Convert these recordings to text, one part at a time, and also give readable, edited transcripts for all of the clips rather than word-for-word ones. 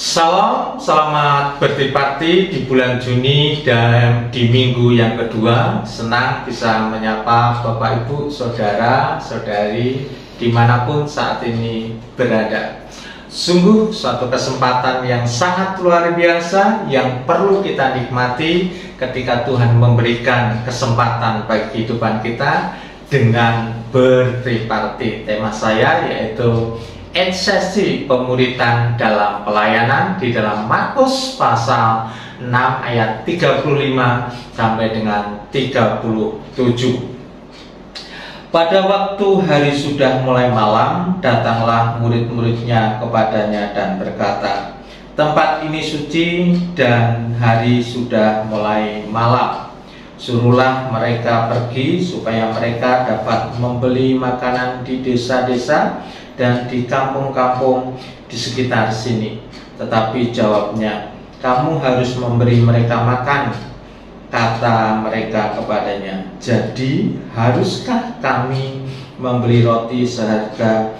Salam, selamat bertriparti di bulan Juni dan di minggu yang kedua. Senang bisa menyapa Bapak Ibu, Saudara, Saudari dimanapun saat ini berada. Sungguh suatu kesempatan yang sangat luar biasa yang perlu kita nikmati ketika Tuhan memberikan kesempatan bagi kehidupan kita dengan bertriparti. Tema saya yaitu esensi pemuritan dalam pelayanan di dalam Markus pasal 6 ayat 35 sampai dengan 37. Pada waktu hari sudah mulai malam, datanglah murid-muridnya kepadanya dan berkata, "Tempat ini suci dan hari sudah mulai malam. Suruhlah mereka pergi supaya mereka dapat membeli makanan di desa-desa dan di kampung-kampung di sekitar sini." Tetapi jawabnya, "Kamu harus memberi mereka makan." Kata mereka kepadanya, "Jadi haruskah kami membeli roti seharga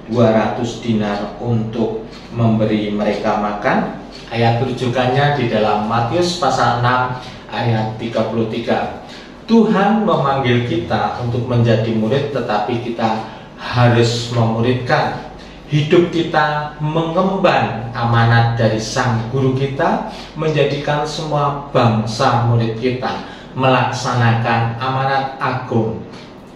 200 dinar untuk memberi mereka makan?" Ayat rujukannya di dalam Matius pasal 6 ayat 33. Tuhan memanggil kita untuk menjadi murid, tetapi kita harus memuridkan. Hidup kita mengemban amanat dari sang guru kita, menjadikan semua bangsa murid kita, melaksanakan amanat agung.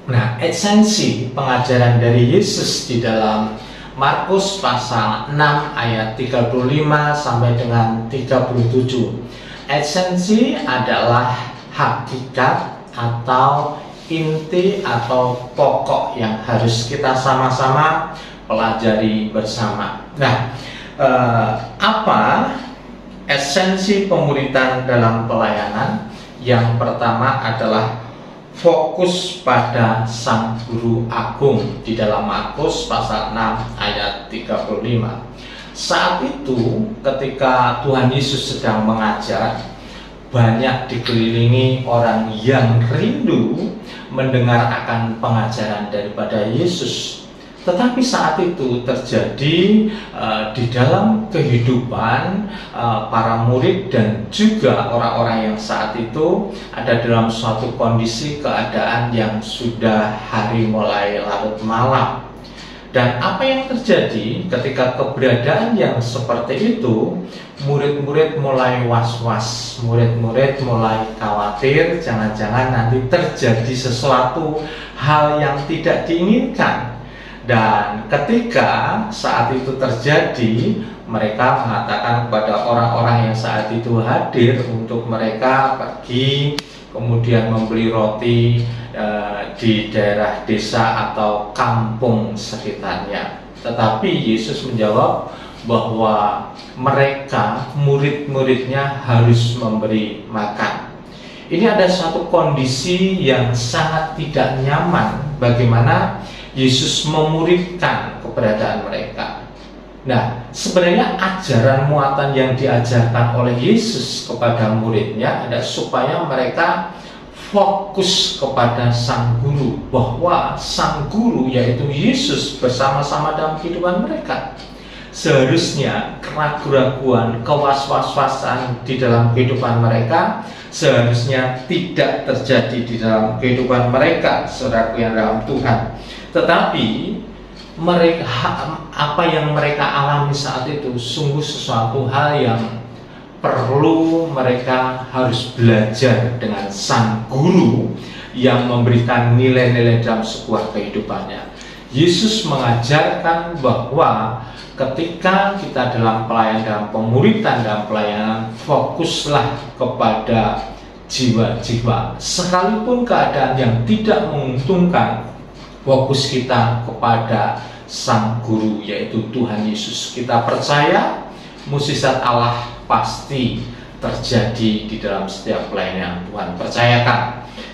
Nah, esensi pengajaran dari Yesus di dalam Markus pasal 6 ayat 35 sampai dengan 37. Esensi adalah hakikat atau inti atau pokok yang harus kita sama-sama pelajari bersama. Nah, apa esensi pemuritan dalam pelayanan? Yang pertama adalah fokus pada sang guru agung di dalam Markus pasal 6 ayat 35. Saat itu ketika Tuhan Yesus sedang mengajar, banyak dikelilingi orang yang rindu mendengar akan pengajaran daripada Yesus. Tetapi saat itu terjadi di dalam kehidupan para murid dan juga orang-orang yang saat itu ada dalam suatu kondisi keadaan yang sudah hari mulai larut malam. Dan apa yang terjadi ketika keberadaan yang seperti itu? Murid-murid mulai was-was, murid-murid mulai khawatir, jangan-jangan nanti terjadi sesuatu hal yang tidak diinginkan. Dan ketika saat itu terjadi, mereka mengatakan kepada orang-orang yang saat itu hadir untuk mereka pergi kemudian membeli roti di daerah desa atau kampung sekitarnya. Tetapi Yesus menjawab bahwa mereka, murid-muridnya harus memberi makan. Ini ada satu kondisi yang sangat tidak nyaman bagaimana Yesus memuridkan keberadaan mereka. Nah, sebenarnya ajaran muatan yang diajarkan oleh Yesus kepada muridnya adalah supaya mereka fokus kepada sang guru, bahwa sang guru yaitu Yesus bersama-sama dalam kehidupan mereka. Seharusnya keraguan-keraguan, kewas-was-wasan di dalam kehidupan mereka seharusnya tidak terjadi di dalam kehidupan mereka, saudaraku yang dalam Tuhan. Tetapi mereka, apa yang mereka alami saat itu sungguh sesuatu hal yang perlu mereka harus belajar dengan sang guru yang memberikan nilai-nilai dalam sebuah kehidupannya. Yesus mengajarkan bahwa ketika kita dalam pelayanan, dalam pemuritan, dalam pelayanan, fokuslah kepada jiwa-jiwa. Sekalipun keadaan yang tidak menguntungkan, fokus kita kepada sang guru yaitu Tuhan Yesus. Kita percaya mukjizat Allah pasti terjadi di dalam setiap pelayanan Tuhan. Percayakan.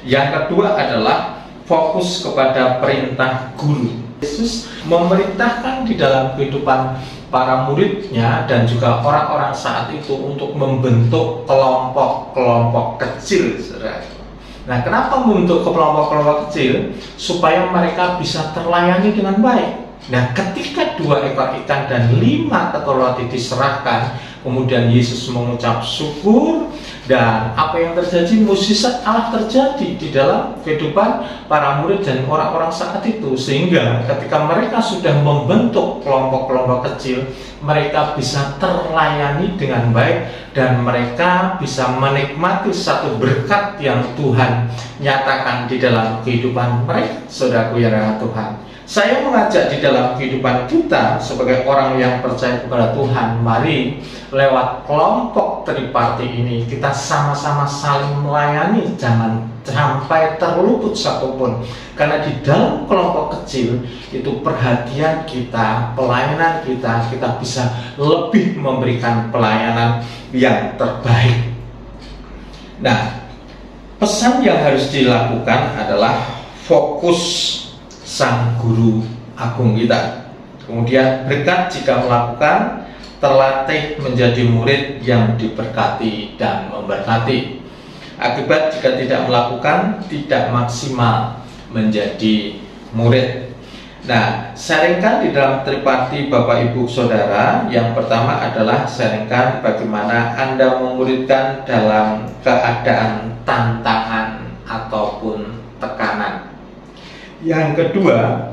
Yang kedua adalah fokus kepada perintah guru. Yesus memerintahkan di dalam kehidupan para muridnya dan juga orang-orang saat itu untuk membentuk kelompok-kelompok kecil, saudara. Nah, kenapa membentuk kelompok-kelompok kecil? Supaya mereka bisa terlayani dengan baik. Nah, ketika 2 ekor ikan dan 5 ketur roti diserahkan, kemudian Yesus mengucap syukur, dan apa yang terjadi, mukjizat Allah terjadi di dalam kehidupan para murid dan orang-orang saat itu. Sehingga ketika mereka sudah membentuk kelompok-kelompok kecil, mereka bisa terlayani dengan baik dan mereka bisa menikmati satu berkat yang Tuhan nyatakan di dalam kehidupan mereka. Saudaraku yang rahmat Tuhan, saya mengajak di dalam kehidupan kita sebagai orang yang percaya kepada Tuhan, mari lewat kelompok triparti ini kita sama-sama saling melayani, jangan sampai terluput satupun. Karena di dalam kelompok kecil itu perhatian kita, pelayanan kita bisa lebih memberikan pelayanan yang terbaik. Nah, pesan yang harus dilakukan adalah fokus Sang Guru Agung kita. Kemudian berkat jika melakukan, terlatih menjadi murid yang diberkati dan memberkati. Akibat jika tidak melakukan, tidak maksimal menjadi murid. Nah, sharingkan di dalam triparti Bapak Ibu Saudara. Yang pertama adalah sharingkan bagaimana Anda memuridkan dalam keadaan tantangan ataupun tekanan. Yang kedua,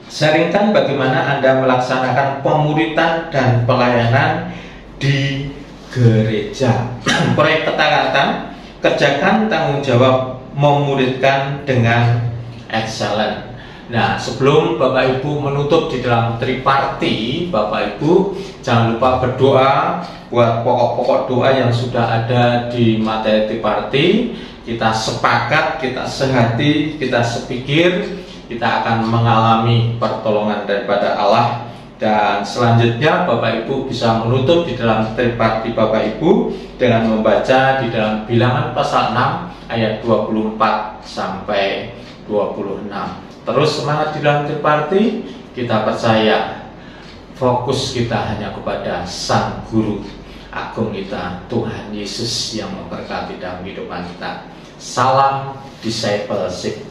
sharingkan bagaimana Anda melaksanakan pemuritan dan pelayanan di gereja. Proyek Ketaatan, kerjakan tanggung jawab memuridkan dengan excellent. Nah, sebelum Bapak Ibu menutup di dalam triparti, Bapak Ibu jangan lupa berdoa buat pokok-pokok doa yang sudah ada di materi triparti. Kita sepakat, kita sehati, kita sepikir, kita akan mengalami pertolongan daripada Allah. Dan selanjutnya Bapak Ibu bisa menutup di dalam triparti Bapak Ibu dengan membaca di dalam Bilangan pasal 6 ayat 24 sampai 26. Terus semangat di dalam triparti, kita percaya fokus kita hanya kepada Sang Guru Agung kita, Tuhan Yesus yang memberkati dalam kehidupan kita. Salam discipleship.